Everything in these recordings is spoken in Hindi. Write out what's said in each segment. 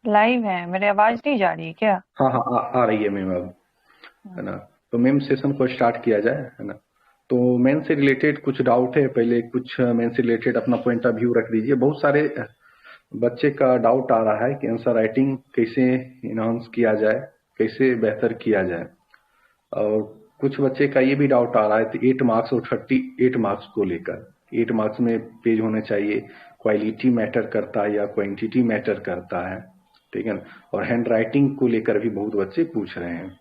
लाइव है, मेरी आवाज नहीं जा रही है क्या? हाँ हाँ, आ रही है मैम अब। है ना? तो मैम सेशन को स्टार्ट किया जाए, है ना? तो मेन से रिलेटेड कुछ डाउट है, पहले कुछ मेन से रिलेटेड अपना पॉइंट ऑफ व्यू रख दीजिए। बहुत सारे बच्चे का डाउट आ रहा है कि आंसर राइटिंग कैसे इनहांस किया जाए, कैसे बेहतर किया जाए। और कुछ बच्चे का ये भी डाउट आ रहा है कि 8 मार्क्स और 38 मार्क्स को लेकर, 8 मार्क्स में पेज होने चाहिए, क्वालिटी मैटर करता है या क्वांटिटी मैटर करता है। ठीक है ना? और हैंड राइटिंग को लेकर भी बहुत बच्चे पूछ रहे हैं,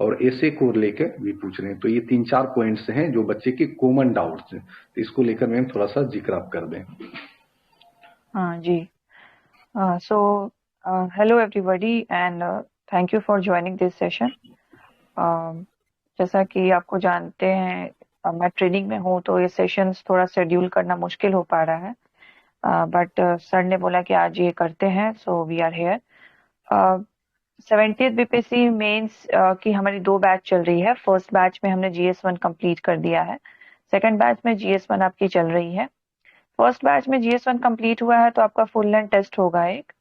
और ऐसे को लेकर भी पूछ रहे हैं। तो ये 3-4 पॉइंट्स हैं जो बच्चे के कॉमन डाउट्स हैं, तो इसको लेकर मैम थोड़ा सा जिक्र आप कर दें। हाँ जी। So hello everybody and thank you for joining this session. जैसा कि आपको जानते हैं, मैं ट्रेनिंग में हूँ तो ये सेशंस थोड़ा शेड्यूल करना मुश्किल हो पा रहा है, बट सर ने बोला कि आज ये करते हैं, so we are here. 70th BPSC mains की हमारी 2 बैच चल रही है। फर्स्ट बैच में हमने जीएस 1 कंप्लीट कर दिया है, सेकंड बैच में जीएस 1 आपकी चल रही है। फर्स्ट बैच में जीएस 1 कंप्लीट हुआ है तो आपका फुल लेंथ टेस्ट होगा एक,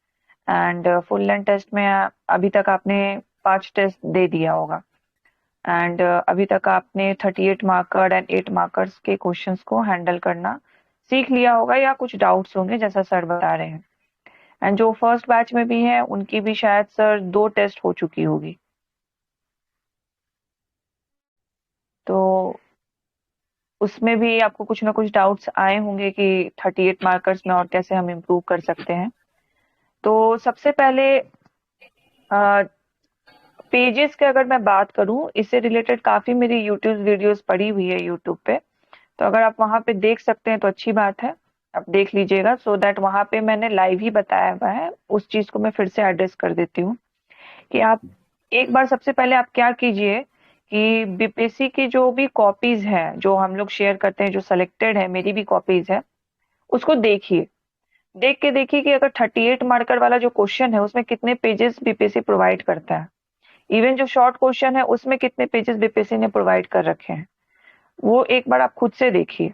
एंड फुल लेंथ टेस्ट में अभी तक आपने 5 टेस्ट दे दिया होगा, एंड अभी तक आपने 38 मार्कर एंड 8 मार्कर्स के क्वेश्चंस को हैंडल करना सीख लिया होगा, या कुछ डाउट्स होंगे जैसा सर बता रहे हैं। एंड जो फर्स्ट बैच में भी है उनकी भी शायद सर 2 टेस्ट हो चुकी होगी। तो उसमें भी आपको कुछ ना कुछ डाउट्स आए होंगे कि 38 मार्कर्स में और कैसे हम इम्प्रूव कर सकते हैं। तो सबसे पहले पेजेस की अगर मैं बात करूं, इससे रिलेटेड काफी मेरी यूट्यूब वीडियोस पड़ी हुई है यूट्यूब पे, तो अगर आप वहां पे देख सकते हैं तो अच्छी बात है, आप देख लीजिएगा, सो दैट वहां पे मैंने लाइव ही बताया हुआ है। उस चीज को मैं फिर से एड्रेस कर देती हूँ कि आप एक बार सबसे पहले आप क्या कीजिए कि बीपीएससी की जो भी कॉपीज है जो हम लोग शेयर करते हैं, जो सिलेक्टेड है, मेरी भी कॉपीज है, उसको देखिए। देख के देखिए कि अगर 38 मार्कर वाला जो क्वेश्चन है उसमें कितने पेजेस बीपीएससी प्रोवाइड करता है, इवन जो शॉर्ट क्वेश्चन है उसमें कितने पेजेस बीपीएससी ने प्रोवाइड कर रखे हैं, वो एक बार आप खुद से देखिए।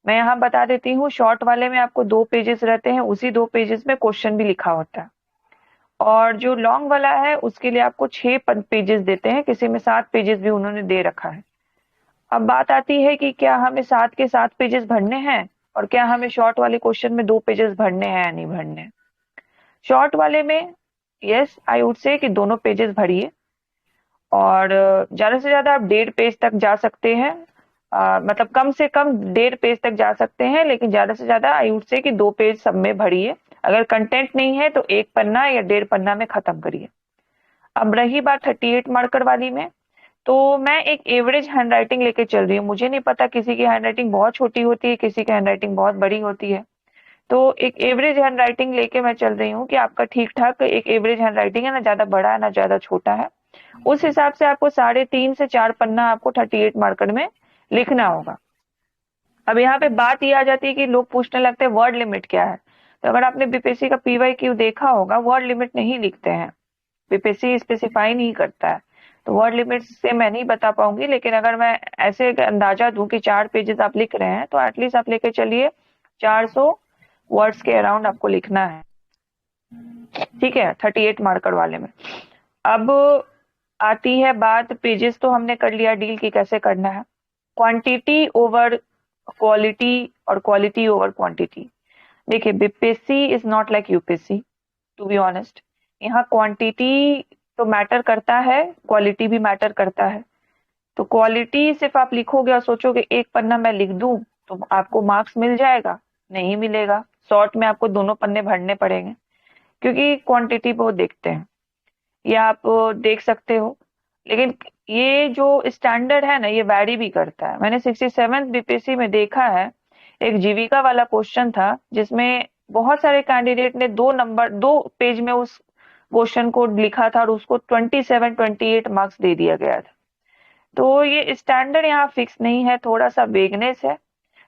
मैं यहाँ बता देती हूँ, शॉर्ट वाले में आपको 2 पेजेस रहते हैं, उसी 2 पेजेस में क्वेश्चन भी लिखा होता है। और जो लॉन्ग वाला है उसके लिए आपको 6 पेजेस देते हैं, किसी में 7 पेजेस भी उन्होंने दे रखा है। अब बात आती है कि क्या हमें 7 के 7 पेजेस भरने हैं, और क्या हमें शॉर्ट वाले क्वेश्चन में 2 पेजेस भरने हैं या नहीं भरने हैं। शॉर्ट वाले में यस आई वुड से कि दोनों पेजेस भरिए, और ज्यादा से ज्यादा आप 1.5 पेज तक जा सकते हैं। मतलब कम से कम 1.5 पेज तक जा सकते हैं, लेकिन ज्यादा से ज्यादा आई वुड से कि 2 पेज सब में भरिए। अगर कंटेंट नहीं है तो 1 पन्ना या 1.5 पन्ना में खत्म करिए। अब रही बात 38 मार्कर वाली में, तो मैं एक एवरेज हैंडराइटिंग लेके चल रही हूँ। मुझे नहीं पता, किसी की हैंडराइटिंग बहुत छोटी होती है, किसी की हैंडराइटिंग बहुत बड़ी होती है। तो एक एवरेज हैंडराइटिंग लेके मैं चल रही हूँ कि आपका ठीक ठाक एक एवरेज हैंडराइटिंग है, ना ज्यादा बड़ा है ना ज्यादा छोटा है। उस हिसाब से आपको 3.5 से 4 पन्ना आपको 38 मार्कर में लिखना होगा। अब यहाँ पे बात ये आ जाती है कि लोग पूछने लगते हैं वर्ड लिमिट क्या है। तो अगर आपने बीपीएससी का पीवाई क्यू देखा होगा, वर्ड लिमिट नहीं लिखते हैं, बीपीएससी स्पेसिफाई नहीं करता है। तो वर्ड लिमिट से मैं नहीं बता पाऊंगी, लेकिन अगर मैं ऐसे अंदाजा दूं कि 4 पेजेस आप लिख रहे हैं तो एटलीस्ट आप लेके चलिए 400 वर्ड्स के अराउंड आपको लिखना है। ठीक है, 38 मार्कर वाले में। अब आती है बात, पेजेस तो हमने कर लिया डील की कैसे करना है। क्वांटिटी ओवर क्वालिटी और क्वालिटी ओवर क्वांटिटी। देखिए, BPSC is not like UPSC, to be honest. यहाँ क्वांटिटी तो मैटर करता है, क्वालिटी भी मैटर करता है। तो क्वालिटी सिर्फ आप लिखोगे और सोचोगे 1 पन्ना मैं लिख दूं तो आपको मार्क्स मिल जाएगा, नहीं मिलेगा। शॉर्ट में आपको दोनों पन्ने भरने पड़ेंगे, क्योंकि क्वांटिटी पे वो देखते हैं। ये आप देख सकते हो। लेकिन ये जो स्टैंडर्ड है ना, ये वैरी भी करता है। मैंने 67 बीपीएससी में देखा है, एक जीविका वाला क्वेश्चन था जिसमें बहुत सारे कैंडिडेट ने 2 पेज में उस क्वेश्चन को लिखा था और उसको 27-28 मार्क्स दे दिया गया था। तो ये स्टैंडर्ड यहाँ फिक्स नहीं है, थोड़ा सा वेगनेस है।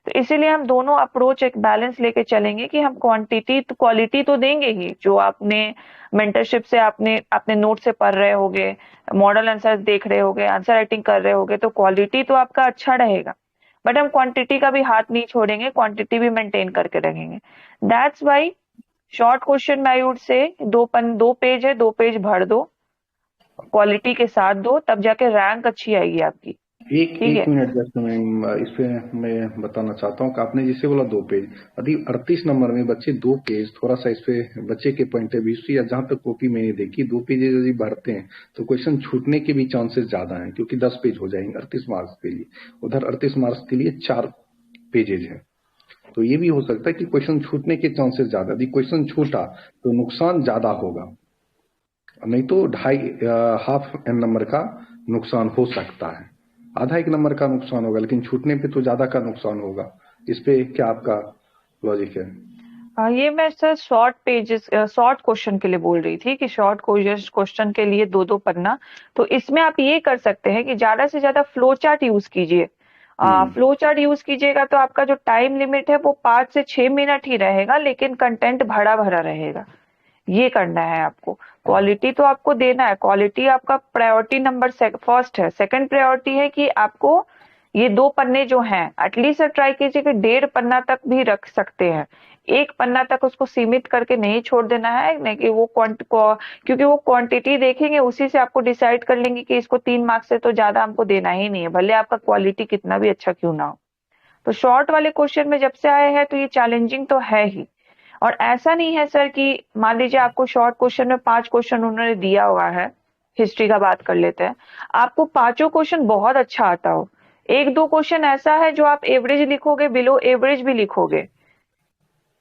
तो इसीलिए हम दोनों अप्रोच एक बैलेंस लेके चलेंगे कि हम क्वांटिटी तो क्वालिटी तो देंगे ही, जो आपने मेंटरशिप से आपने अपने नोट से पढ़ रहे होगे, मॉडल आंसर देख रहे होगे, आंसर राइटिंग कर रहे होगे, तो क्वालिटी तो आपका अच्छा रहेगा। बट हम क्वांटिटी का भी हाथ नहीं छोड़ेंगे, क्वांटिटी भी मेंटेन करके रखेंगे। दैट्स वाई शॉर्ट क्वेश्चन में आई वुड से 2 पेज है, 2 पेज भर दो, क्वालिटी के साथ दो, तब जाके रैंक अच्छी आएगी आपकी। एक ठीक एक है। मिनट जस्ट मैं इस पे मैं बताना चाहता हूँ कि आपने जिसे बोला 2 पेज, यदि 38 नंबर में बच्चे 2 पेज, थोड़ा सा इस पे बच्चे के पॉइंट ऑफ व्यू से या जहां तक कॉपी मैंने देखी 2 पेज यदि भरते हैं तो क्वेश्चन छूटने के भी चांसेस ज्यादा हैं, क्योंकि 10 पेज हो जाएंगे 38 मार्क्स के लिए। उधर 38 मार्क्स के लिए 4 पेजेज है, तो ये भी हो सकता है कि क्वेश्चन छूटने के चांसेस ज्यादा, यदि क्वेश्चन छूटा तो नुकसान ज्यादा होगा, नहीं तो हाफ एन नंबर का नुकसान हो सकता है, आधा एक नंबर का नुकसान होगा, लेकिन छूटने पे तो ज्यादा का नुकसान होगा। इस पे क्या आपका लॉजिक है? ये मैं सर शॉर्ट क्वेश्चन के लिए बोल रही थी कि शॉर्ट क्वेश्चन के लिए 2-2 पन्ना। तो इसमें आप ये कर सकते हैं कि ज्यादा से ज्यादा फ्लो चार्ट यूज कीजिए। हम्म। फ्लो चार्ट यूज कीजिएगा तो आपका जो टाइम लिमिट है वो 5 से 6 मिनट ही रहेगा, लेकिन कंटेंट भरा भरा रहेगा। ये करना है आपको। क्वालिटी तो आपको देना है, क्वालिटी आपका प्रायोरिटी नंबर फर्स्ट है। सेकंड प्रायोरिटी है कि आपको ये 2 पन्ने जो हैं एटलीस्ट ट्राई कीजिए कि 1.5 पन्ना तक भी रख सकते हैं। 1 पन्ना तक उसको सीमित करके नहीं छोड़ देना है, नहीं कि क्योंकि वो क्वांटिटी देखेंगे उसी से आपको डिसाइड कर लेंगे कि इसको 3 मार्क्स से तो ज्यादा हमको देना ही नहीं है, भले आपका क्वालिटी कितना भी अच्छा क्यों ना हो। तो शॉर्ट वाले क्वेश्चन में जब से आए हैं तो ये चैलेंजिंग तो है ही। और ऐसा नहीं है सर कि मान लीजिए आपको शॉर्ट क्वेश्चन में 5 क्वेश्चन उन्होंने दिया हुआ है, हिस्ट्री का बात कर लेते हैं, आपको पांचों क्वेश्चन बहुत अच्छा आता हो, 1-2 क्वेश्चन ऐसा है जो आप एवरेज लिखोगे, बिलो एवरेज भी लिखोगे,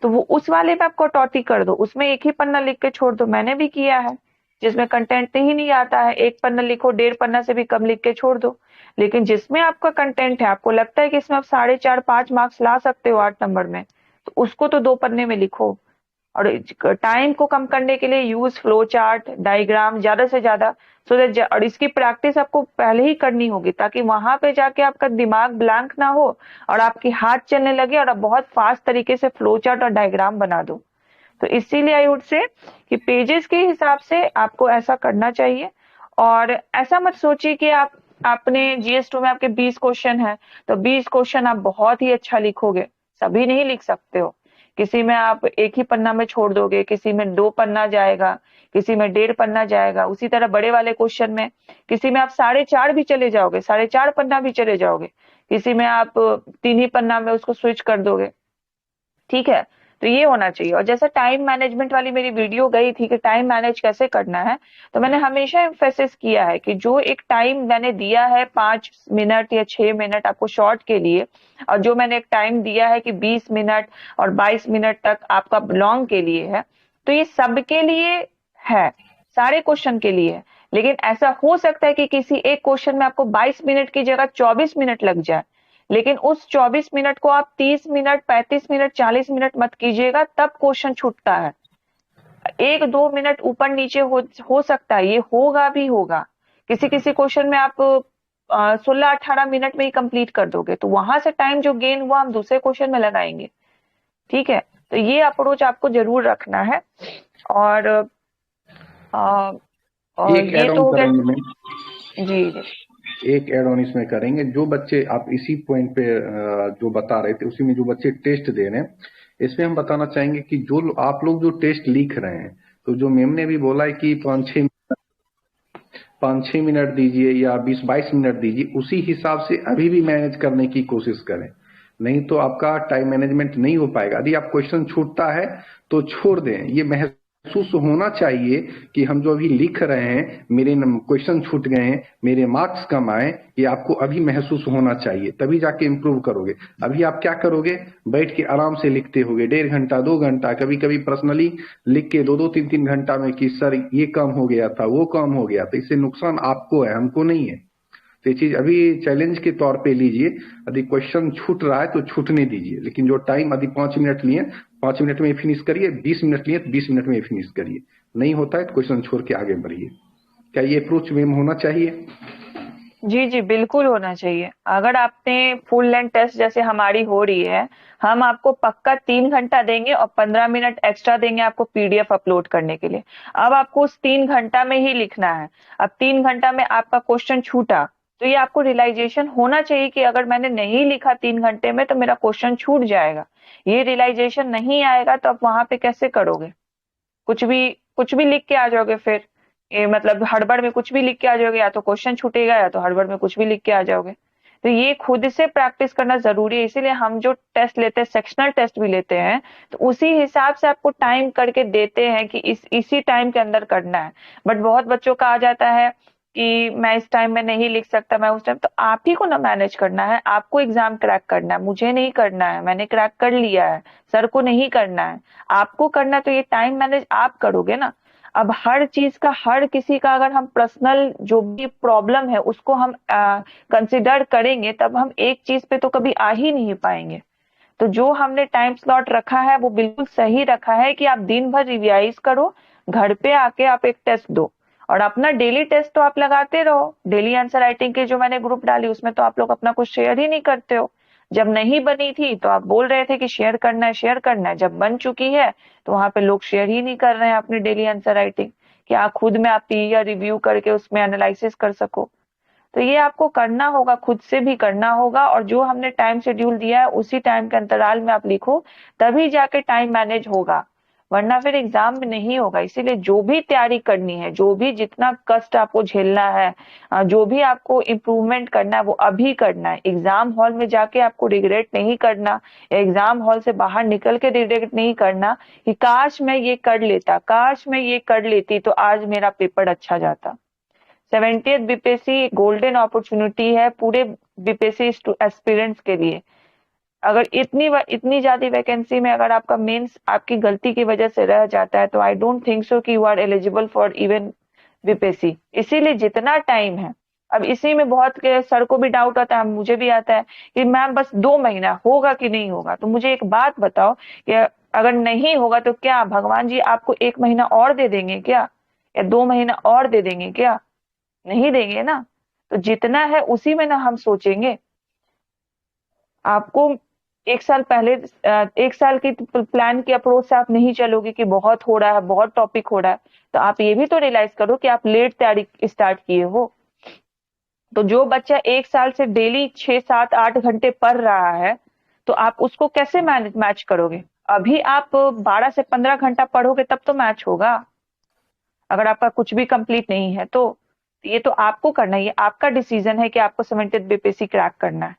तो वो उस वाले में आप कटौती कर दो, उसमें एक ही पन्ना लिख के छोड़ दो। मैंने भी किया है, जिसमें कंटेंट ही नहीं आता है, 1 पन्ना लिखो, 1.5 पन्ना से भी कम लिख के छोड़ दो। लेकिन जिसमें आपका कंटेंट है, आपको लगता है कि इसमें आप 4.5-5 मार्क्स ला सकते हो 8 नंबर में, तो उसको तो 2 पन्ने में लिखो। और टाइम को कम करने के लिए यूज फ्लो चार्ट, डायग्राम ज्यादा से ज्यादा, सो दैट, और इसकी प्रैक्टिस आपको पहले ही करनी होगी ताकि वहां पे जाके आपका दिमाग ब्लैंक ना हो और आपकी हाथ चलने लगे और आप बहुत फास्ट तरीके से फ्लो चार्ट और डायग्राम बना दो। तो इसीलिए आई वुड से कि पेजेस के हिसाब से आपको ऐसा करना चाहिए। और ऐसा मत सोचिए कि आप आपने GS2 में आपके 20 क्वेश्चन है तो 20 क्वेश्चन आप बहुत ही अच्छा लिखोगे, सभी नहीं लिख सकते हो। किसी में आप एक ही पन्ना में छोड़ दोगे, किसी में 2 पन्ना जाएगा, किसी में 1.5 पन्ना जाएगा। उसी तरह बड़े वाले क्वेश्चन में किसी में आप 4.5 भी चले जाओगे, 4.5 पन्ना भी चले जाओगे, किसी में आप 3 ही पन्ना में उसको स्विच कर दोगे। ठीक है। तो ये होना चाहिए। और जैसा टाइम मैनेजमेंट वाली मेरी वीडियो गई थी कि टाइम मैनेज कैसे करना है, तो मैंने हमेशा एम्फेसिस किया है कि जो एक टाइम मैंने दिया है 5 मिनट या 6 मिनट आपको शॉर्ट के लिए, और जो मैंने एक टाइम दिया है कि 20 मिनट और 22 मिनट तक आपका लॉन्ग के लिए है, तो ये सबके लिए है, सारे क्वेश्चन के लिए है। लेकिन ऐसा हो सकता है कि किसी एक क्वेश्चन में आपको 22 मिनट की जगह 24 मिनट लग जाए, लेकिन उस 24 मिनट को आप 30 मिनट, 35 मिनट, 40 मिनट मत कीजिएगा, तब क्वेश्चन छूटता है। 1-2 मिनट ऊपर नीचे हो सकता है, ये होगा भी होगा। किसी किसी क्वेश्चन में आप 16-18 मिनट में ही कंप्लीट कर दोगे, तो वहां से टाइम जो गेन हुआ हम दूसरे क्वेश्चन में लगाएंगे। ठीक है। तो ये अप्रोच आपको जरूर रखना है। और अ, एक ये एड तो ऑन हो गया। करेंगे मैं, जी जी। एक एड ऑन इसमें करेंगे। जो बच्चे आप इसी पॉइंट पे जो बता रहे थे उसी में जो बच्चे टेस्ट दे रहे हैं, इसमें हम बताना चाहेंगे कि जो आप लोग जो टेस्ट लिख रहे हैं, तो जो मैम ने भी बोला है कि 5-6 मिनट दीजिए या 20-22 मिनट दीजिए, उसी हिसाब से अभी भी मैनेज करने की कोशिश करें, नहीं तो आपका टाइम मैनेजमेंट नहीं हो पाएगा। यदि आप क्वेश्चन छूटता है तो छोड़ दें, ये महसूस होना चाहिए कि हम जो अभी लिख रहे हैं मेरे क्वेश्चन छूट गए हैं, मेरे मार्क्स कम आए, ये आपको अभी महसूस होना चाहिए, तभी जाके इम्प्रूव करोगे। अभी आप क्या करोगे, बैठ के आराम से लिखते होगे 1.5 घंटा 2 घंटा, कभी कभी पर्सनली लिख के 2-2 3-3 घंटा में कि सर ये काम हो गया था, वो काम हो गया था। इससे नुकसान आपको है, हमको नहीं है। तो ये चीज अभी चैलेंज के तौर पे लीजिए। यदि क्वेश्चन छूट रहा है तो छूटने दीजिए, लेकिन जो टाइम यदि 5 मिनट लिए 5 मिनट में फिनिश करिए, 20 मिनट लिए तो 20 मिनट में फिनिश करिए, नहीं होता है तो क्वेश्चन छोड़ के आगे बढ़िए। क्या ये अप्रोच मैम होना चाहिए? जी जी, बिल्कुल होना चाहिए। अगर आपने फुल लेंथ टेस्ट जैसे हमारी हो रही है, हम आपको पक्का 3 घंटा देंगे और 15 मिनट एक्स्ट्रा देंगे आपको PDF अपलोड करने के लिए। अब आपको उस 3 घंटा में ही लिखना है। अब 3 घंटा में आपका क्वेश्चन छूटा, तो ये आपको रियलाइजेशन होना चाहिए कि अगर मैंने नहीं लिखा 3 घंटे में तो मेरा क्वेश्चन छूट जाएगा। ये रियलाइजेशन नहीं आएगा तो आप वहां पे कैसे करोगे? कुछ भी लिख के आ जाओगे, फिर ये मतलब हड़बड़ में कुछ भी लिख के आ जाओगे, या तो क्वेश्चन छूटेगा या तो हड़बड़ में कुछ भी लिख के आ जाओगे। तो ये खुद से प्रैक्टिस करना जरूरी है, इसीलिए हम जो टेस्ट लेते हैं, सेक्शनल टेस्ट भी लेते हैं, तो उसी हिसाब से आपको टाइम करके देते हैं कि इसी टाइम के अंदर करना है। बट बहुत बच्चों का आ जाता है कि मैं इस टाइम में नहीं लिख सकता, मैं उस टाइम, तो आप ही को ना मैनेज करना है, आपको एग्जाम क्रैक करना है, मुझे नहीं करना है, मैंने क्रैक कर लिया है, सर को नहीं करना है, आपको करना है। तो ये टाइम मैनेज आप करोगे ना। अब हर चीज का, हर किसी का अगर हम पर्सनल जो भी प्रॉब्लम है उसको हम कंसिडर करेंगे, तब हम एक चीज पे तो कभी आ ही नहीं पाएंगे। तो जो हमने टाइम स्लॉट रखा है वो बिल्कुल सही रखा है कि आप दिन भर रिवाइज करो, घर पे आके आप एक टेस्ट दो, और अपना डेली टेस्ट तो आप लगाते रहो। डेली आंसर राइटिंग के जो मैंने ग्रुप डाली उसमें तो आप लोग अपना कुछ शेयर ही नहीं करते हो। जब नहीं बनी थी तो आप बोल रहे थे कि शेयर करना है, शेयर करना है, जब बन चुकी है तो वहां पे लोग शेयर ही नहीं कर रहे हैं अपनी डेली आंसर राइटिंग, कि आप खुद में आप या रिव्यू करके उसमें एनालिसिस कर सको। तो ये आपको करना होगा, खुद से भी करना होगा, और जो हमने टाइम शेड्यूल दिया है उसी टाइम के अंतराल में आप लिखो, तभी जाके टाइम मैनेज होगा, वरना फिर एग्जाम में नहीं होगा। इसीलिए जो भी तैयारी करनी है, जो भी जितना कष्ट आपको झेलना है, जो भी आपको इम्प्रूवमेंट करना है वो अभी करना है। एग्जाम हॉल में जाके आपको रिग्रेट नहीं करना, या एग्जाम हॉल से बाहर निकल के रिग्रेट नहीं करना कि काश मैं ये कर लेता, काश मैं ये कर लेती तो आज मेरा पेपर अच्छा जाता। 70th बीपीएससी गोल्डन अपॉर्चुनिटी है पूरे बीपीएससी एस्पिरेंट्स के लिए। अगर इतनी ज्यादा वैकेंसी में अगर आपका मेंस आपकी गलती की वजह से रह जाता है, तो आई डोंट थिंक सो कि you are eligible for even BPSC. इसीलिए जितना टाइम है, अब इसी में बहुत के सर को भी डाउट आता है, मुझे भी आता है कि मैम बस 2 महीना होगा कि नहीं होगा। तो मुझे एक बात बताओ कि अगर नहीं होगा तो क्या भगवान जी आपको 1 महीना और दे देंगे क्या, या 2 महीना और दे देंगे क्या? नहीं देंगे ना। तो जितना है उसी में ना हम सोचेंगे। आपको 1 साल पहले, 1 साल की प्लान की अप्रोच से आप नहीं चलोगे कि बहुत हो रहा है, बहुत टॉपिक हो रहा है। तो आप ये भी तो रियलाइज करो कि आप लेट तैयारी स्टार्ट किए हो। तो जो बच्चा 1 साल से डेली 6 7 8 घंटे पढ़ रहा है, तो आप उसको कैसे मैनेज मैच करोगे? अभी आप 12 से 15 घंटा पढ़ोगे तब तो मैच होगा, अगर आपका कुछ भी कंप्लीट नहीं है तो। ये तो आपको करना है, ये आपका डिसीजन है कि आपको 70th बीपीएससी क्रैक करना है।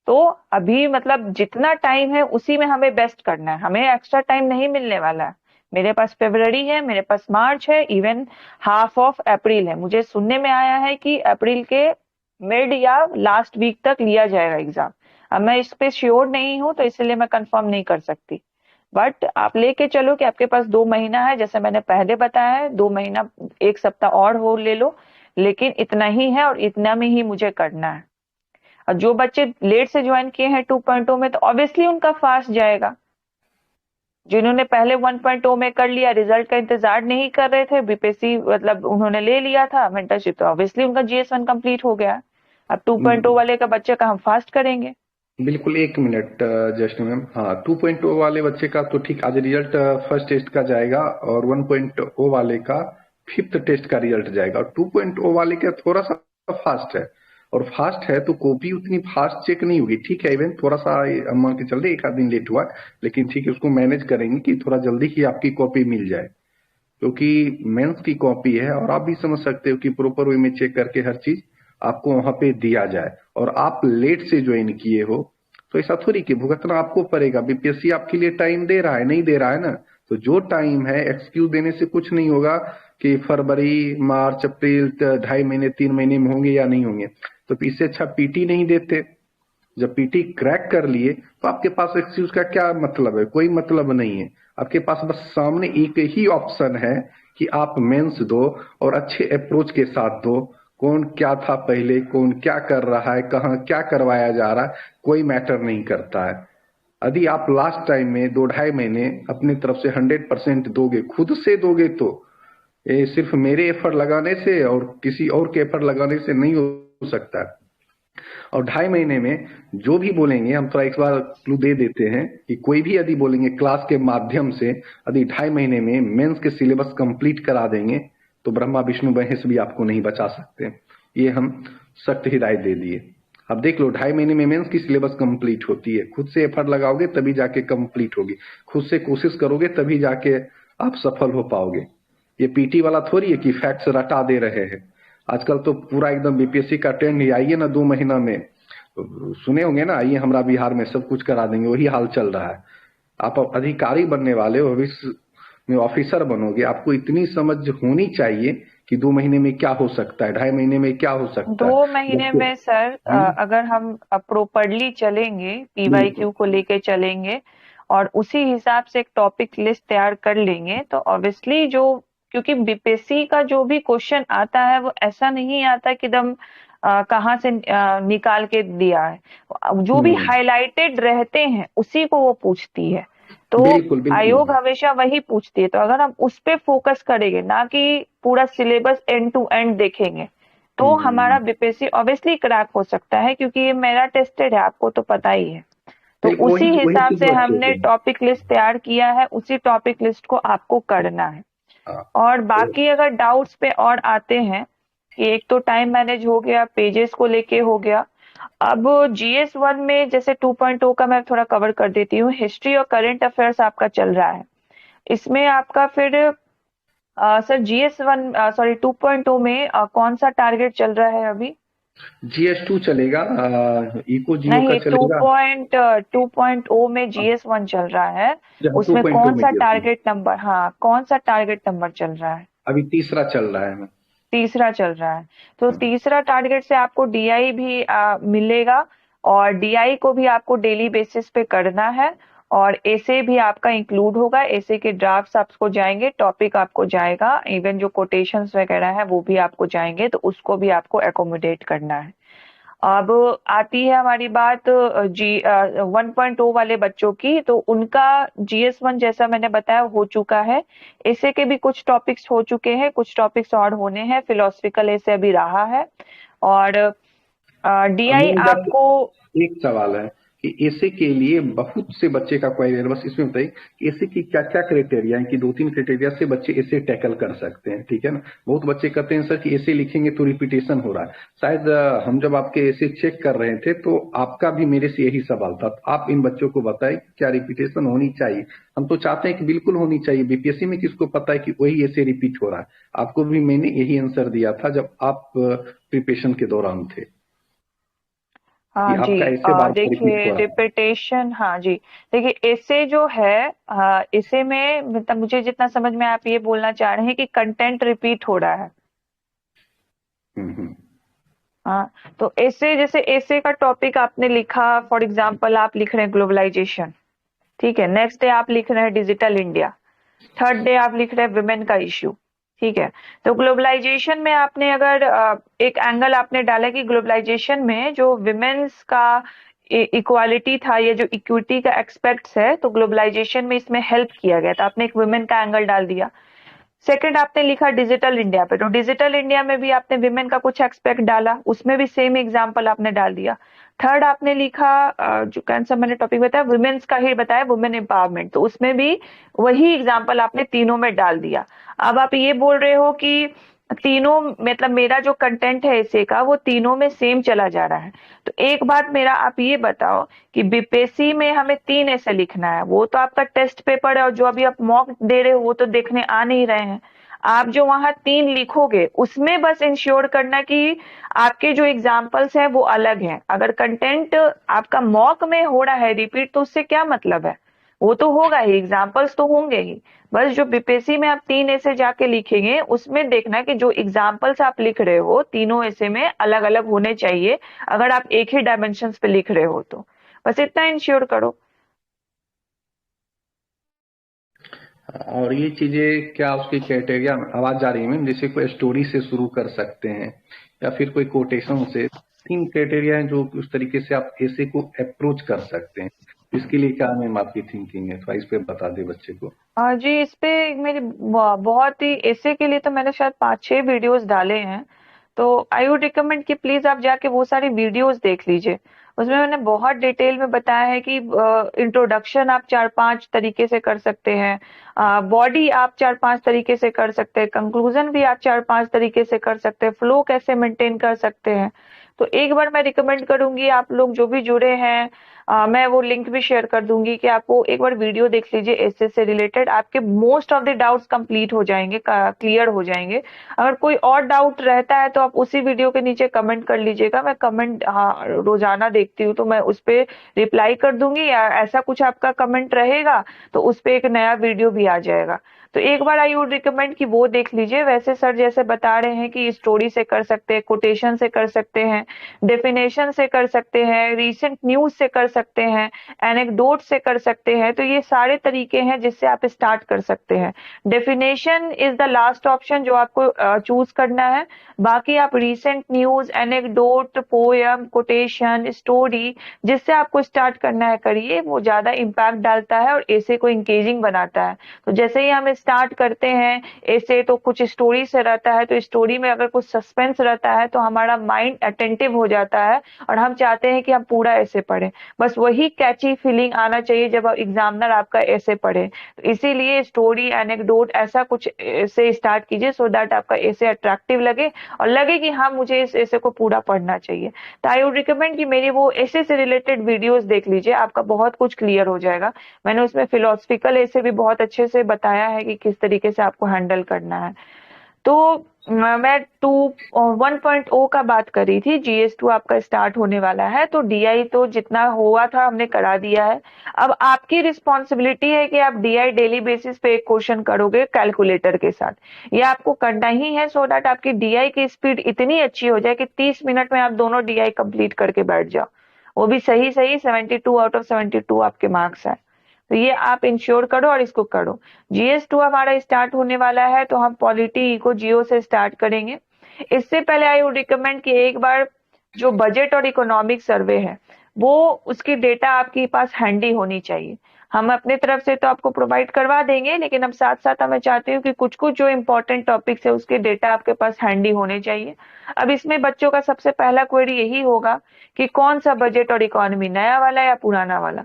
तो अभी मतलब जितना टाइम है उसी में हमें बेस्ट करना है, हमें एक्स्ट्रा टाइम नहीं मिलने वाला है। मेरे पास फरवरी है, मेरे पास मार्च है, इवन हाफ ऑफ अप्रैल है। मुझे सुनने में आया है कि अप्रैल के मिड या लास्ट वीक तक लिया जाएगा एग्जाम। अब मैं इस पे श्योर नहीं हूं तो इसलिए मैं कंफर्म नहीं कर सकती। बट आप लेके चलो कि आपके पास 2 महीना है, जैसे मैंने पहले बताया है, 2 महीना, 1 सप्ताह और हो ले लो, लेकिन इतना ही है और इतना में ही मुझे करना है। और जो बच्चे लेट से ज्वाइन किए हैं 2.0 में, तो ऑब्वियसली उनका फास्ट जाएगा। जिन्होंने पहले 1.0 में कर लिया, रिजल्ट का इंतजार नहीं कर रहे थे, बीपीएससी मतलब उन्होंने ले लिया था मेंटरशिप, तो ऑब्वियसली उनका GS1 कंप्लीट हो गया। अब 2.0 वाले का बच्चे का हम फास्ट करेंगे। बिल्कुल, 1 मिनट जस्ट मैम। हाँ, 2.0 वाले बच्चे का तो ठीक आज रिजल्ट फर्स्ट टेस्ट का जाएगा, और 1.0 वाले का फिफ्थ टेस्ट का रिजल्ट जाएगा। और 2.0 वाले का थोड़ा सा फास्ट है, और फास्ट है तो कॉपी उतनी फास्ट चेक नहीं होगी। ठीक है, इवन थोड़ा सा मान के चल रहे 1 आध दिन लेट हुआ, लेकिन ठीक है, उसको मैनेज करेंगे कि थोड़ा जल्दी ही आपकी कॉपी मिल जाए, क्योंकि मेंस की कॉपी है। और आप भी समझ सकते हो कि प्रॉपर वे में चेक करके हर चीज आपको वहां पे दिया जाए। और आप लेट से ज्वाइन किए हो तो ऐसा थोड़ी कि भुगतना आपको पड़ेगा। बीपीएससी आपके लिए टाइम दे रहा है, नहीं दे रहा है ना। तो जो टाइम है, एक्सक्यूज देने से कुछ नहीं होगा कि फरवरी मार्च अप्रैल 2.5 महीने 3 महीने में होंगे या नहीं होंगे। तो इससे अच्छा पीटी नहीं देते। जब पीटी क्रैक कर लिए तो आपके पास एक्सक्यूज का क्या मतलब है? कोई मतलब नहीं है। आपके पास बस सामने एक ही ऑप्शन है कि आप मेंस दो, और अच्छे अप्रोच के साथ दो। कौन क्या था पहले, कौन क्या कर रहा है, कहाँ क्या करवाया जा रहा है, कोई मैटर नहीं करता है। यदि आप लास्ट टाइम में 2-2.5 महीने अपनी तरफ से 100% दोगे, खुद से दोगे, तो ये सिर्फ मेरे एफर्ट लगाने से और किसी और के एफर्ट लगाने से नहीं हो सकता है। और 2.5 महीने में जो भी बोलेंगे, हम थोड़ा एक बार क्लू दे देते हैं कि कोई भी यदि बोलेंगे क्लास के माध्यम से, यदि 2.5 महीने में मेंस के सिलेबस कंप्लीट करा देंगे, तो ब्रह्मा विष्णु महेश भी आपको नहीं बचा सकते। ये हम सख्त हिदायत दे दिए। अब देख लो, 2.5 महीने में मेंस की सिलेबस कंप्लीट होती है। खुद से एफर्ट लगाओगे तभी जाके कंप्लीट होगी, खुद से कोशिश करोगे तभी जाके आप सफल हो पाओगे। ये पीटी वाला थोड़ी है कि फैक्ट्स रटा दे रहे हैं। आजकल तो पूरा एकदम बीपीएससी का ट्रेंड ही, आइए ना 2 महीना में, सुने होंगे ना, आइए हमारा बिहार में सब कुछ करा देंगे, वही हाल चल रहा है। आप अधिकारी बनने वाले हो, भविष्य में ऑफिसर बनोगे, आपको इतनी समझ होनी चाहिए कि 2 महीने में क्या हो सकता है, 2.5 महीने में क्या हो सकता है। 2 महीने बच्चे में सर हम्म, अगर हम प्रॉपरली चलेंगे, बिल्कुल पीवाईक्यू को लेके चलेंगे और उसी हिसाब से एक टॉपिक लिस्ट तैयार कर लेंगे तो ऑब्वियसली जो, क्योंकि बीपीएससी का जो भी क्वेश्चन आता है वो ऐसा नहीं आता कि एकदम कहाँ से निकाल के दिया है। जो भी हम्म, हाईलाइटेड रहते हैं उसी को वो पूछती है। तो बिल्कुल बिल्कुल। आयोग हमेशा वही पूछती है, तो अगर हम उस पे फोकस करेंगे ना कि पूरा सिलेबस एंड टू एंड देखेंगे, तो हमारा हम्म, बीपीएससी ऑब्वियसली क्रैक हो सकता है, क्योंकि ये मेरा टेस्टेड है, आपको तो पता ही है। तो बिल्कुल उसी वही वही हिसाब चीज से बच्चों हमने को। टॉपिक लिस्ट तैयार किया है, उसी टॉपिक लिस्ट को आपको करना है। हाँ, और तो बाकी अगर डाउट्स पे और आते हैं कि एक तो टाइम मैनेज हो गया, पेजेस को लेके हो गया। अब जीएस 1 में जैसे 2.0 का मैं थोड़ा कवर कर देती हूँ, हिस्ट्री और करंट अफेयर्स आपका चल रहा है। इसमें आपका फिर सर जीएस 1 सॉरी 2.0 में कौन सा टारगेट चल रहा है अभी? GS2 चलेगा, इको जियो का नहीं, चलेगा। 2.0 में जीएस 1 चल रहा है। जहाँ टू उसमें पॉइंट टू कौन में सा GS2 टारगेट नंबर, हाँ कौन सा टारगेट नंबर चल रहा है? अभी तीसरा चल रहा है। तीसरा चल रहा है। तो हाँ, तीसरा टारगेट से आपको डीआई भी मिलेगा, और डीआई को भी आपको डेली बेसिस पे करना है। और ऐसे भी आपका इंक्लूड होगा, ऐसे के ड्राफ्ट्स आपको जाएंगे, टॉपिक आपको जाएगा, इवन जो कोटेशंस वगैरह है वो भी आपको जाएंगे, तो उसको भी आपको एकोमोडेट करना है। अब आती है हमारी बात जी 1.0 वाले बच्चों की, तो उनका जीएस 1 जैसा मैंने बताया हो चुका है। ऐसे के भी कुछ टॉपिक्स हो चुके हैं, कुछ टॉपिक्स और होने हैं, फिलोसफिकल ऐसे अभी रहा है। और अब डीआई मेरी बात, आपको, एक सवाल है कि एसे के लिए बहुत से बच्चे का क्वेरी है, बस इसमें बताइए कि एसे की क्या क्या क्राइटेरिया है, कि 2-3 क्राइटेरिया से बच्चे एसे टैकल कर सकते हैं, ठीक है ना। बहुत बच्चे कहते हैं सर कि एसे लिखेंगे तो रिपीटेशन हो रहा है। शायद हम जब आपके एसे चेक कर रहे थे तो आपका भी मेरे से यही सवाल था, तो आप इन बच्चों को बताएं क्या रिपीटेशन होनी चाहिए। हम तो चाहते हैं कि बिल्कुल होनी चाहिए, बीपीएससी में किसको पता है कि वही ऐसे रिपीट हो रहा है। आपको भी मैंने यही आंसर दिया था जब आप प्रिपरेशन के दौरान थे, कि हाँ जी, आपका ऐसे बार बार रिपीट देखिए हो रहा है। रिपीटेशन, हाँ जी। देखिए ऐसे जो है, इसे में मतलब मुझे जितना समझ में आप ये बोलना चाह रहे हैं कि कंटेंट रिपीट हो रहा है। हम्म। हाँ, तो ऐसे जैसे ऐसे का टॉपिक आपने लिखा, फॉर एग्जांपल आप लिख रहे हैं ग्लोबलाइजेशन, ठीक है, नेक्स्ट डे आप लिख रहे हैं डिजिटल इंडिया, थर्ड डे आप लिख रहे हैं विमेन का इश्यू, ठीक है। तो ग्लोबलाइजेशन में आपने अगर एक एंगल आपने डाला कि ग्लोबलाइजेशन में जो विमेन्स का इक्वालिटी था, या जो इक्विटी का एक्सपेक्ट्स है, तो ग्लोबलाइजेशन में इसमें हेल्प किया गया, तो आपने एक विमेन का एंगल डाल दिया। सेकंड आपने लिखा डिजिटल इंडिया पे, तो डिजिटल इंडिया में भी आपने विमेन का कुछ एक्सपेक्ट डाला, उसमें भी सेम एग्जांपल आपने डाल दिया। थर्ड आपने लिखा जो कौन सा मैंने टॉपिक बताया, वुमेन्स का ही बताया, वुमेन एम्पावरमेंट, तो उसमें भी वही एग्जांपल आपने तीनों में डाल दिया। अब आप ये बोल रहे हो कि तीनों, मतलब मेरा जो कंटेंट है ऐसे का वो तीनों में सेम चला जा रहा है। तो एक बात मेरा आप ये बताओ कि बीपीएससी में हमें 3 ऐसे लिखना है, वो तो आपका टेस्ट पेपर है, और जो अभी आप मॉक दे रहे हो वो तो देखने आ नहीं रहे हैं। आप जो वहां 3 लिखोगे उसमें बस इंश्योर करना कि आपके जो एग्जाम्पल्स हैं वो अलग हैं। अगर कंटेंट आपका मॉक में हो रहा है रिपीट, तो उससे क्या मतलब है? वो तो होगा ही, एग्जाम्पल्स तो होंगे ही। बस जो बीपीएससी में आप 3 ऐसे जाके लिखेंगे, उसमें देखना कि जो एग्जाम्पल्स आप लिख रहे हो तीनों ऐसे में अलग अलग होने चाहिए, अगर आप एक ही डायमेंशन पे लिख रहे हो तो। बस इतना इंश्योर करो। और ये चीजें क्या उसकी क्राइटेरिया, आवाज जा रही है मैम, जैसे कोई स्टोरी से शुरू कर सकते हैं या फिर कोई कोटेशन से, 3 क्राइटेरिया हैं जो उस तरीके से आप ऐसे को अप्रोच कर सकते हैं। इसके लिए क्या मैम आपकी थिंकिंग है, थोड़ा इस पे बता दे बच्चे को। जी, इस पे मेरी बहुत ही ऐसे के लिए तो मैंने शायद 5-6 वीडियोस डाले हैं। तो आई वुड रिकमेंड कि प्लीज आप जाके वो सारी वीडियोस देख लीजिए। उसमें मैंने बहुत डिटेल में बताया है कि इंट्रोडक्शन आप 4-5 तरीके से कर सकते हैं, बॉडी आप 4-5 तरीके से कर सकते हैं, कंक्लूजन भी आप 4-5 तरीके से कर सकते हैं, फ्लो कैसे मेंटेन कर सकते हैं। तो एक बार मैं रिकमेंड करूंगी, आप लोग जो भी जुड़े हैं, मैं वो लिंक भी शेयर कर दूंगी कि आपको एक बार वीडियो देख लीजिए एसए से रिलेटेड, आपके most of the doubts complete हो जाएंगे, क्लियर हो जाएंगे। अगर कोई और डाउट रहता है तो आप उसी वीडियो के नीचे कमेंट कर लीजिएगा, मैं कमेंट रोजाना देखती हूँ तो मैं उस पर रिप्लाई कर दूंगी, या ऐसा कुछ आपका कमेंट रहेगा तो उस पर एक नया वीडियो भी आ जाएगा। तो एक बार आई वुड रिकमेंड कि वो देख लीजिए। वैसे सर जैसे बता रहे हैं कि स्टोरी से कर सकते हैं, कोटेशन से कर सकते हैं, डेफिनेशन से कर सकते हैं, रीसेंट न्यूज से कर सकते हैं, एनेक्डोट से कर सकते हैं, तो ये सारे तरीके हैं जिससे आप स्टार्ट कर सकते हैं। Definition is the last option जो आपको चूज करना है। बाकी आप recent news, anecdote, poem, quotation, story, जिससे आपको स्टार्ट करना है करिए, वो ज्यादा इम्पैक्ट डालता है और ऐसे को इंगेजिंग बनाता है। तो जैसे ही हम स्टार्ट करते हैं ऐसे, तो कुछ स्टोरी से रहता है, तो स्टोरी में अगर कुछ सस्पेंस रहता है तो हमारा माइंड अटेंटिव हो जाता है और हम चाहते हैं कि हम पूरा ऐसे पढ़ें। बस वही कैची फीलिंग आना चाहिए जब एग्जामिनर आपका ऐसे पढ़े। तो इसीलिए स्टोरी, एनेक्डोट ऐसा कुछ से स्टार्ट कीजिए सो दैट आपका ऐसे अट्रैक्टिव लगे और लगे कि हाँ मुझे इस ऐसे को पूरा पढ़ना चाहिए। तो आई वुड रिकमेंड कि मेरी वो ऐसे से रिलेटेड वीडियोस देख लीजिए, आपका बहुत कुछ क्लियर हो जाएगा। मैंने उसमें फिलोसफिकल ऐसे भी बहुत अच्छे से बताया है कि किस तरीके से आपको हैंडल करना है। तो मैं 1.0 का बात कर रही थी, GS2 आपका स्टार्ट होने वाला है, तो DI तो जितना हुआ था हमने करा दिया है। अब आपकी रिस्पॉन्सिबिलिटी है कि आप DI डेली बेसिस पे एक क्वेश्चन करोगे कैलकुलेटर के साथ, ये आपको करना ही है सो दैट आपकी DI की स्पीड इतनी अच्छी हो जाए कि 30 मिनट में आप दोनों DI कंप्लीट करके बैठ जाओ, वो भी सही सही 72 आउट ऑफ 72 आपके मार्क्स है। तो ये आप इंश्योर करो और इसको करो। GS2 हमारा स्टार्ट होने वाला है, तो हम पॉलिटी इको जियो से स्टार्ट करेंगे। इससे पहले आई वुड रिकमेंड कि एक बार जो बजट और इकोनॉमिक सर्वे है वो उसकी डेटा आपके पास हैंडी होनी चाहिए। हम अपने तरफ से तो आपको प्रोवाइड करवा देंगे, लेकिन अब साथ साथ मैं चाहती हूँ कि कुछ कुछ जो इंपॉर्टेंट टॉपिक्स है उसके डेटा आपके पास हैंडी होने चाहिए। अब इसमें बच्चों का सबसे पहला क्वेरी यही होगा कि कौन सा बजट और इकोनॉमी, नया वाला या पुराना वाला।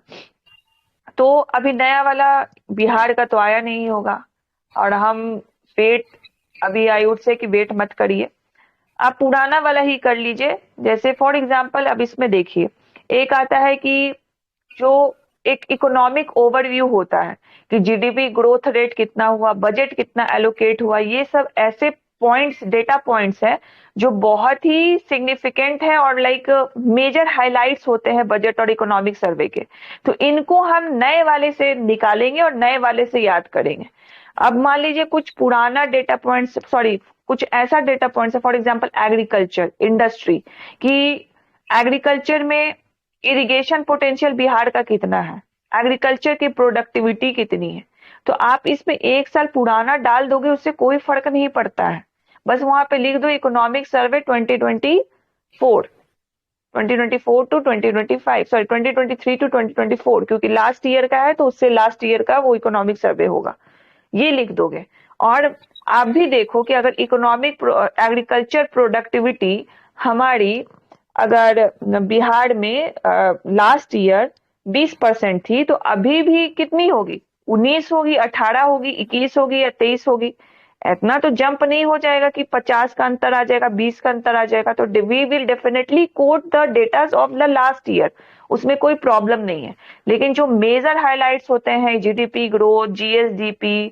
तो अभी नया वाला बिहार का तो आया नहीं होगा, और हम वेट, अभी आई वुड से कि वेट मत करिए, आप पुराना वाला ही कर लीजिए। जैसे फॉर एग्जांपल अब इसमें देखिए, एक आता है कि जो एक इकोनॉमिक ओवरव्यू होता है कि GDP ग्रोथ रेट कितना हुआ, बजट कितना एलोकेट हुआ, ये सब ऐसे पॉइंट्स, डेटा पॉइंट्स है जो बहुत ही सिग्निफिकेंट है और लाइक मेजर हाइलाइट्स होते हैं बजट और इकोनॉमिक सर्वे के। तो इनको हम नए वाले से निकालेंगे और नए वाले से याद करेंगे। अब मान लीजिए कुछ पुराना डेटा पॉइंट्स, सॉरी कुछ ऐसा डेटा पॉइंट्स है, फॉर एग्जांपल एग्रीकल्चर इंडस्ट्री, कि एग्रीकल्चर में इरिगेशन पोटेंशियल बिहार का कितना है, एग्रीकल्चर की प्रोडक्टिविटी कितनी है। तो आप इसमें एक साल पुराना डाल दोगे उससे कोई फर्क नहीं पड़ता है, बस वहां पे लिख दो economic survey 2024, 2024 to 2025, sorry 2023 to 2024, क्योंकि लास्ट ईयर का है तो उससे लास्ट ईयर का वो इकोनॉमिक सर्वे होगा, ये लिख दोगे। और आप भी देखो कि अगर इकोनॉमिक एग्रीकल्चर प्रोडक्टिविटी हमारी अगर बिहार में लास्ट ईयर 20% थी, तो अभी भी कितनी होगी, 19 होगी, 18 होगी, 21 होगी या 23 होगी। इतना तो जंप नहीं हो जाएगा कि 50 का अंतर आ जाएगा, 20 का अंतर आ जाएगा। तो we will definitely quote the datas of the last year, उसमें कोई प्रॉब्लम नहीं है। लेकिन जो मेजर हाइलाइट्स होते हैं, GDP growth, GSDP,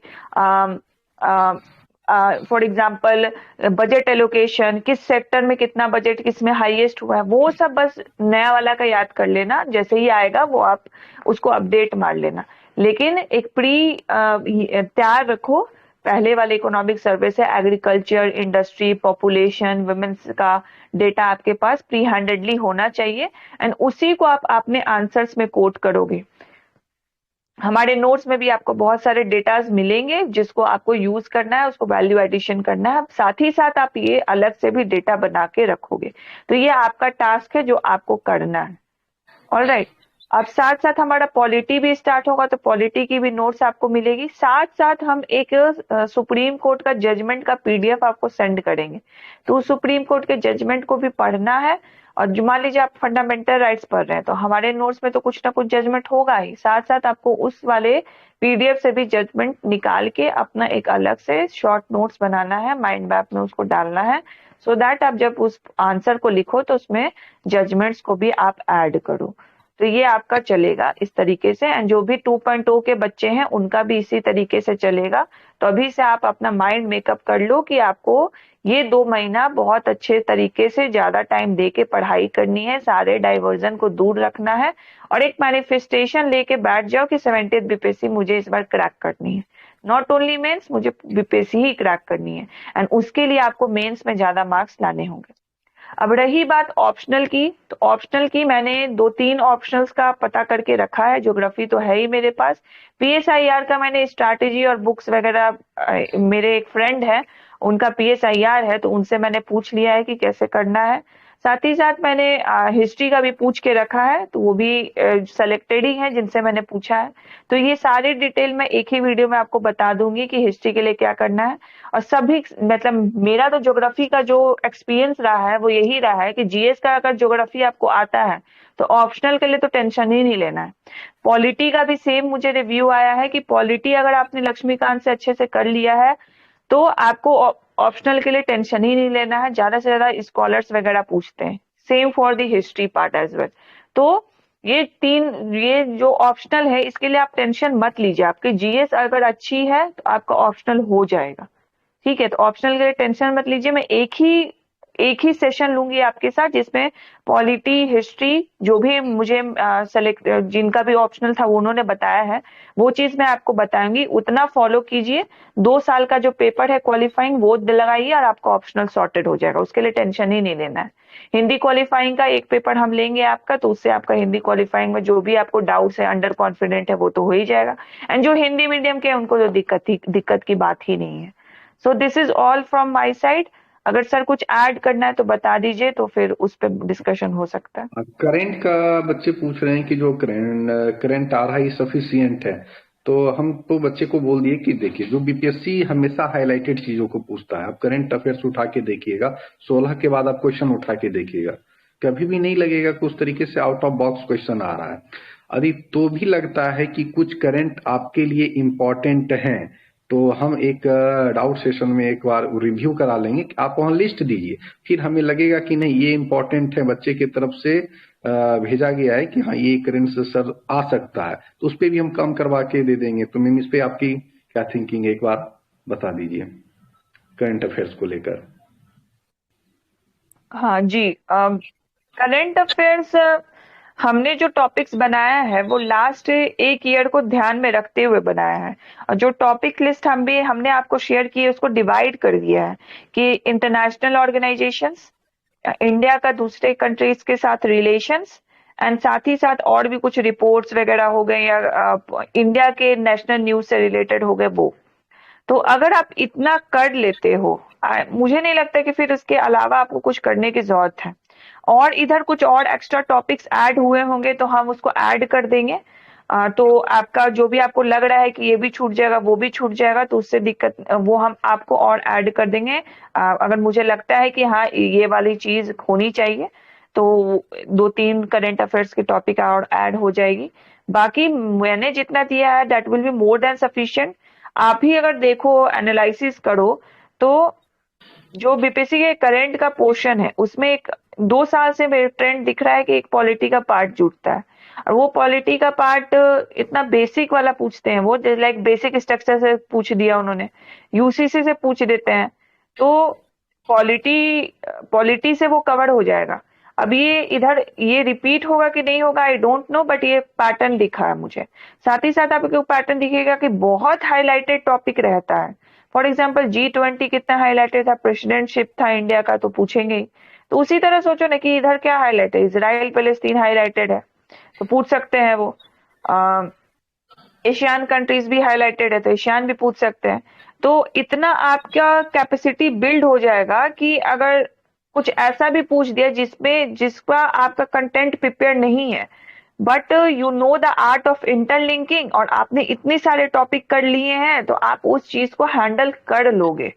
for example budget allocation, किस सेक्टर में कितना बजट, किस में हाईएस्ट हुआ है, वो सब बस नया वाला का याद कर लेना, जैसे ही आएगा वो आप उसको अपडेट मार लेना। लेकिन एक प्री तैयार रखो, पहले वाले इकोनॉमिक सर्वे से एग्रीकल्चर, इंडस्ट्री, पॉपुलेशन, वुमेन्स का डेटा आपके पास प्री हैंडेडली होना चाहिए, एंड उसी को आप अपने आंसर्स में कोट करोगे। हमारे नोट्स में भी आपको बहुत सारे डेटाज मिलेंगे जिसको आपको यूज करना है, उसको वैल्यू एडिशन करना है, साथ ही साथ आप ये अलग से भी डेटा बना के रखोगे। तो ये आपका टास्क है जो आपको करना है। All right. अब साथ साथ हमारा पॉलिटी भी स्टार्ट होगा, तो पॉलिटी की भी नोट्स आपको मिलेगी। साथ साथ हम एक सुप्रीम कोर्ट का जजमेंट का पीडीएफ आपको सेंड करेंगे, तो उस सुप्रीम कोर्ट के जजमेंट को भी पढ़ना है। और जो मान लीजिए आप फंडामेंटल राइट्स पढ़ रहे हैं, तो हमारे नोट्स में तो कुछ ना कुछ जजमेंट होगा ही, साथ साथ आपको उस वाले पीडीएफ से भी जजमेंट निकाल के अपना एक अलग से शॉर्ट नोट्स बनाना है, माइंड मैप में उसको डालना है, सो दैट आप जब उस आंसर को लिखो तो उसमें जजमेंट्स को भी आप ऐड करो। तो ये आपका चलेगा इस तरीके से। एंड जो भी 2.0 के बच्चे हैं उनका भी इसी तरीके से चलेगा। तो अभी से आप अपना माइंड मेकअप कर लो कि आपको ये 2 महीना बहुत अच्छे तरीके से ज्यादा टाइम दे के पढ़ाई करनी है, सारे डाइवर्जन को दूर रखना है, और एक मैनिफेस्टेशन लेके बैठ जाओ कि 70th बीपीएससी मुझे इस बार क्रैक करनी है। नॉट ओनली मेंस, मुझे बीपीएससी ही क्रैक करनी है, एंड उसके लिए आपको मेंस में ज्यादा मार्क्स लाने होंगे। अब रही बात ऑप्शनल की, तो ऑप्शनल की मैंने 2-3 ऑप्शनल्स का पता करके रखा है। ज्योग्राफी तो है ही मेरे पास। पीएसआईआर का मैंने स्ट्रैटेजी और बुक्स वगैरह, मेरे एक फ्रेंड है उनका पीएसआईआर है, तो उनसे मैंने पूछ लिया है कि कैसे करना है। साथ ही साथ मैंने हिस्ट्री का भी पूछ के रखा है, तो वो भी सेलेक्टेड ही है जिनसे मैंने पूछा है। तो ये सारी डिटेल मैं एक ही वीडियो में आपको बता दूंगी कि हिस्ट्री के लिए क्या करना है। और सभी मतलब मेरा तो ज्योग्राफी का जो एक्सपीरियंस रहा है वो यही रहा है कि जीएस का अगर ज्योग्राफी आपको आता है तो ऑप्शनल के लिए तो टेंशन ही नहीं लेना है। पॉलिटी का भी सेम मुझे रिव्यू आया है कि पॉलिटी अगर आपने लक्ष्मीकांत से अच्छे से कर लिया है तो आपको ऑप्शनल के लिए टेंशन ही नहीं लेना है। ज्यादा से ज्यादा स्कॉलर्स वगैरह पूछते हैं, same for the history part as well. तो ये जो ऑप्शनल है इसके लिए आप टेंशन मत लीजिए। आपकी जीएस अगर अच्छी है तो आपका ऑप्शनल हो जाएगा। ठीक है, तो ऑप्शनल के लिए टेंशन मत लीजिए। मैं एक ही सेशन लूंगी आपके साथ जिसमें पॉलिटी, हिस्ट्री, जो भी मुझे सेलेक्ट जिनका भी ऑप्शनल था वो उन्होंने बताया है, वो चीज मैं आपको बताऊंगी। उतना फॉलो कीजिए। 2 साल का जो पेपर है क्वालिफाइंग वो लगाइए और आपका ऑप्शनल सॉर्टेड हो जाएगा, उसके लिए टेंशन ही नहीं लेना है। हिंदी क्वालिफाइंग का एक पेपर हम लेंगे आपका, तो उससे आपका हिंदी क्वालिफाइंग में जो भी आपको डाउट्स है, अंडर कॉन्फिडेंट है, वो तो हो ही जाएगा। एंड जो हिंदी मीडियम के हैं उनको तो दिक्कत की बात ही नहीं है। So this is all from my side. अगर सर कुछ ऐड करना है तो बता दीजिए, तो फिर उस पर डिस्कशन हो सकता है। करंट का बच्चे पूछ रहे हैं कि जो करंट आ रहा है सफिशियंट है। तो हम तो बच्चे को बोल दिए कि देखिए, जो बीपीएससी हमेशा हाईलाइटेड चीजों को पूछता है, आप करंट अफेयर्स उठा के देखिएगा, 16 के बाद आप क्वेश्चन उठा के देखिएगा, कभी भी नहीं लगेगा कि उस तरीके से आउट ऑफ बॉक्स क्वेश्चन आ रहा है। यदि तो भी लगता है कि कुछ करंट आपके लिए इम्पोर्टेंट है, तो हम एक डाउट सेशन में एक बार रिव्यू करा लेंगे। आप वहां लिस्ट दीजिए, फिर हमें लगेगा कि नहीं ये इम्पोर्टेंट है, बच्चे की तरफ से भेजा गया है कि हाँ ये करंट से सर आ सकता है, तो उस पर भी हम कम करवा के दे देंगे। तो मैम इस पे आपकी क्या थिंकिंग है, एक बार बता दीजिए करंट अफेयर्स को लेकर। हाँ जी, करंट अफेयर्स हमने जो टॉपिक्स बनाया है वो लास्ट एक ईयर को ध्यान में रखते हुए बनाया है। और जो टॉपिक लिस्ट हमने आपको शेयर की है उसको डिवाइड कर दिया है कि इंटरनेशनल ऑर्गेनाइजेशंस, इंडिया का दूसरे कंट्रीज के साथ रिलेशंस, एंड साथ ही साथ और भी कुछ रिपोर्ट्स वगैरह हो गए या इंडिया के नेशनल न्यूज से रिलेटेड हो गए वो। तो अगर आप इतना कर लेते हो, मुझे नहीं लगता कि फिर उसके अलावा आपको कुछ करने की जरूरत है। और इधर कुछ और एक्स्ट्रा टॉपिक्स ऐड हुए होंगे तो हम उसको ऐड कर देंगे। तो आपका जो भी आपको लग रहा है कि ये भी छूट जाएगा वो भी छूट जाएगा, तो उससे दिक्कत वो हम आपको और ऐड कर देंगे। अगर मुझे लगता है कि हाँ ये वाली चीज होनी चाहिए तो 2-3 करंट अफेयर्स की टॉपिक और ऐड हो जाएगी। बाकी मैंने जितना दिया है that will be more than sufficient. आप ही अगर देखो, एनालिसिस करो, तो जो बीपीएससी के करंट का पोर्शन है उसमें एक 2 साल से मेरे ट्रेंड दिख रहा है कि एक पॉलिटी का पार्ट जुड़ता है। और वो पॉलिटी का पार्ट इतना बेसिक वाला पूछते हैं, वो लाइक बेसिक स्ट्रक्चर से पूछ दिया उन्होंने, यूसीसी से पूछ देते हैं, तो पॉलिटी पॉलिटी से वो कवर हो जाएगा। अब ये इधर ये रिपीट होगा कि नहीं होगा आई डोंट नो, बट ये पैटर्न दिखा है मुझे। साथ ही साथ आपको पैटर्न दिखेगा कि बहुत हाईलाइटेड टॉपिक रहता है। फॉर एग्जाम्पल G20 कितना हाईलाइटेड था, प्रेसिडेंटशिप था इंडिया का, तो पूछेंगे ही। तो उसी तरह सोचो ना कि इधर क्या हाईलाइट है, इसराइल पैलेस्टीन हाईलाइटेड है तो पूछ सकते हैं वो। एशियन कंट्रीज भी हाईलाइटेड है तो एशियन भी पूछ सकते हैं। तो इतना आपका कैपेसिटी बिल्ड हो जाएगा कि अगर कुछ ऐसा भी पूछ दिया जिसका आपका कंटेंट प्रिपेयर नहीं है, but you know the art of interlinking, और आपने इतने सारे टॉपिक कर लिए हैं तो आप उस चीज को हैंडल कर लोगे।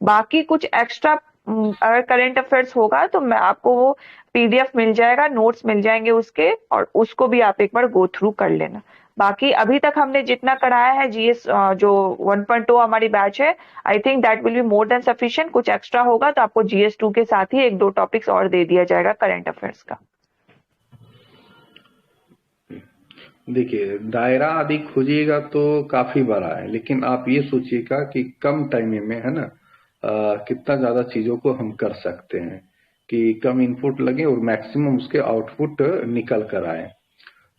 बाकी कुछ एक्स्ट्रा अगर करंट अफेयर्स होगा तो मैं आपको वो पीडीएफ मिल जाएगा, नोट्स मिल जाएंगे उसके, और उसको भी आप एक बार गो थ्रू कर लेना। बाकी अभी तक हमने जितना कराया है जीएस जो 1.2 हमारी बैच है, I think that will be more than sufficient. कुछ एक्स्ट्रा होगा तो आपको जीएस 2 के साथ ही एक दो टॉपिक्स और दे दिया जाएगा करंट अफेयर्स का। देखिए, दायरा आदि खोजिएगा तो काफी बड़ा है, लेकिन आप ये सोचिएगा कि कम टाइम में, है ना, कितना ज्यादा चीजों को हम कर सकते हैं, कि कम इनपुट लगे और मैक्सिमम उसके आउटपुट निकल कर आए,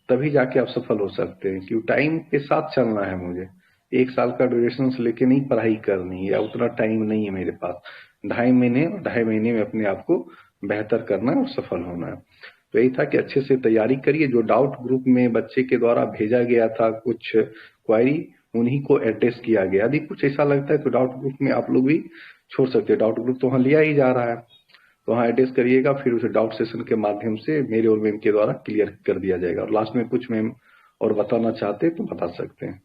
तभी जाके आप सफल हो सकते हैं। क्यों, टाइम के साथ चलना है मुझे। 1 साल का ड्यूरेशन से लेके नहीं पढ़ाई करनी है, या उतना टाइम नहीं है मेरे पास। 2.5 महीने में अपने आप को बेहतर करना है और सफल होना है। तो यही था कि अच्छे से तैयारी करिए। जो डाउट ग्रुप में बच्चे के द्वारा भेजा गया था कुछ क्वायरी, उन्हीं को एड्रेस किया गया। यदि कुछ ऐसा लगता है तो डाउट ग्रुप में आप लोग भी छोड़ सकते हैं। डाउट ग्रुप तो वहाँ लिया ही जा रहा है, तो वहाँ एड्रेस करिएगा, फिर उसे डाउट सेशन के माध्यम से मेरे और मैम के द्वारा क्लियर कर दिया जाएगा। और लास्ट में कुछ मैम और बताना चाहते हैं तो बता सकते हैं।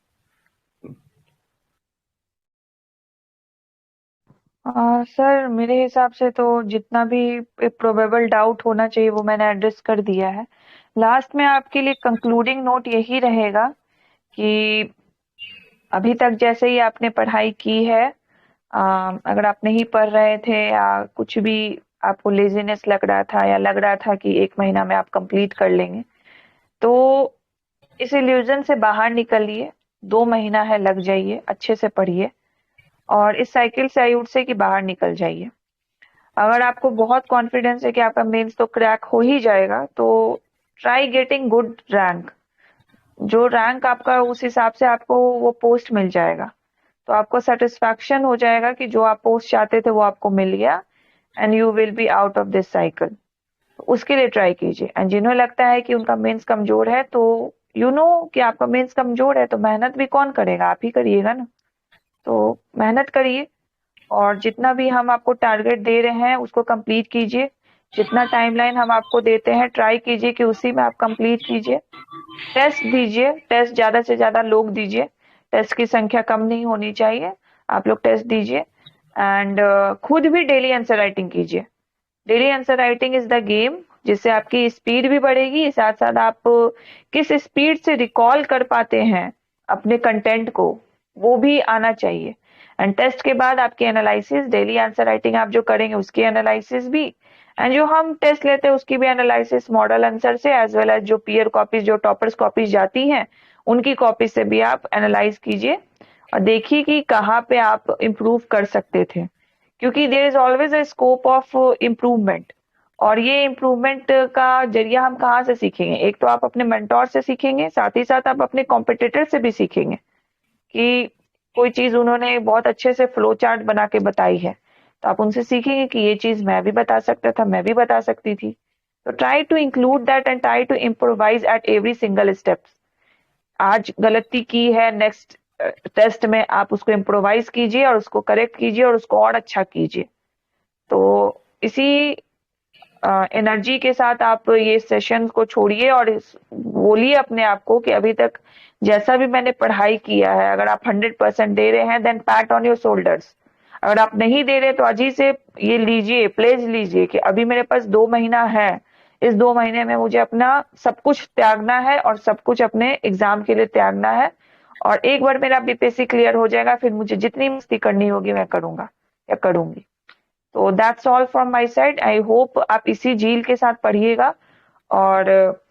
सर मेरे हिसाब से तो जितना भी प्रोबेबल डाउट होना चाहिए वो मैंने एड्रेस कर दिया है। लास्ट में आपके लिए कंक्लूडिंग नोट यही रहेगा कि अभी तक जैसे ही आपने पढ़ाई की है, अगर आप नहीं पढ़ रहे थे या कुछ भी आपको लेजीनेस लग रहा था या लग रहा था कि 1 महीना में आप कंप्लीट कर लेंगे, तो इस इल्यूजन से बाहर निकलिए। 2 महीना है, लग जाइए, अच्छे से पढ़िए और इस साइकिल से आयुड से कि बाहर निकल जाइए। अगर आपको बहुत कॉन्फिडेंस है कि आपका मेंस तो क्रैक हो ही जाएगा, तो ट्राई गेटिंग गुड रैंक। जो रैंक आपका उस हिसाब से आपको वो पोस्ट मिल जाएगा, तो आपको सेटिस्फैक्शन हो जाएगा कि जो आप पोस्ट चाहते थे वो आपको मिल गया, and you will be out of this cycle. उसके लिए ट्राई कीजिए। एंड जिन्हें लगता है कि उनका मेंस कमजोर है, तो यू नो कि आपका मेंस कमजोर है, तो मेहनत भी कौन करेगा, आप ही करिएगा ना। तो मेहनत करिए और जितना भी हम आपको टारगेट दे रहे हैं उसको कंप्लीट कीजिए। जितना टाइमलाइन हम आपको देते हैं ट्राई कीजिए कि उसी में आप कंप्लीट कीजिए। टेस्ट दीजिए, टेस्ट ज्यादा से ज्यादा लोग दीजिए, टेस्ट की संख्या कम नहीं होनी चाहिए। आप लोग टेस्ट दीजिए एंड खुद भी डेली आंसर राइटिंग कीजिए। Daily answer writing is the game, जिससे आपकी स्पीड भी बढ़ेगी, साथ साथ आप किस स्पीड से रिकॉल कर पाते हैं अपने कंटेंट को, वो भी आना चाहिए। एंड टेस्ट के बाद आपकी एनालिसिस, डेली आंसर राइटिंग आप जो करेंगे उसकी एनालिसिस भी, एंड जो हम टेस्ट लेते हैं उसकी भी एनालिसिस मॉडल आंसर से, एज वेल एज जो पीयर कॉपीज, जो टॉपर्स कॉपीज जाती हैं उनकी कॉपी से भी आप एनालाइज कीजिए और देखिए कि कहाँ पे आप इम्प्रूव कर सकते थे, क्योंकि there is always a scope of improvement. और ये इम्प्रूवमेंट का जरिया हम कहाँ से सीखेंगे? एक तो आप अपने मेंटोर से सीखेंगे, साथ ही साथ आप अपने कॉम्पिटिटर से भी सीखेंगे कि कोई चीज उन्होंने बहुत अच्छे से फ्लो चार्ट बना के बताई है, तो आप उनसे सीखेंगे कि ये चीज मैं भी बता सकता था, मैं भी बता सकती थी। तो try to include that and try to improvise at every single steps. आज गलती की है, नेक्स्ट टेस्ट में आप उसको इम्प्रोवाइज कीजिए और उसको करेक्ट कीजिए और उसको और अच्छा कीजिए। तो इसी एनर्जी के साथ आप ये सेशन को छोड़िए और बोलिए अपने आप को कि अभी तक जैसा भी मैंने पढ़ाई किया है, अगर आप 100% दे रहे हैं, then pat on your shoulders. अगर आप नहीं दे रहे तो अजी से ये लीजिए, प्लेज लीजिए कि अभी मेरे पास 2 महीना है, इस 2 महीने में मुझे अपना सब कुछ त्यागना है और सब कुछ अपने एग्जाम के लिए त्यागना है। और एक बार मेरा बीपीएससी क्लियर हो जाएगा, फिर मुझे जितनी मस्ती करनी होगी मैं करूंगा या करूंगी। तो that's all from my side. I hope आप इसी झील के साथ पढ़िएगा और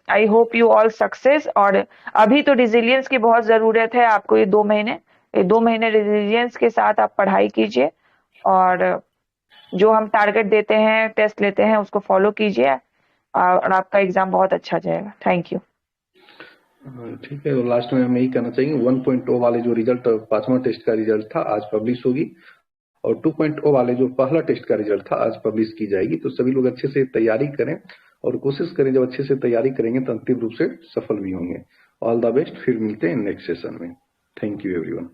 I hope you all success. और अभी तो रिजिलियंस की बहुत जरूरत है आपको। ये 2 महीने रिजिलियंस के साथ आप पढ़ाई कीजिए और जो हम टारगेट देते हैं, टेस्ट लेते हैं, उसको फॉलो कीजिए और आपका एग्जाम बहुत अच्छा जाएगा। Thank you. ठीक है, तो लास्ट में हम यही कहना चाहेंगे, 1.0 वाले जो रिजल्ट, 5वां टेस्ट का रिजल्ट था, आज पब्लिश होगी। और 2.0 वाले जो पहला टेस्ट का रिजल्ट था, आज पब्लिश की जाएगी। तो सभी लोग अच्छे से तैयारी करें और कोशिश करें, जब अच्छे से तैयारी करेंगे तो अंतिम रूप से सफल भी होंगे। All the best. फिर मिलते हैं नेक्स्ट सेशन में। Thank you everyone.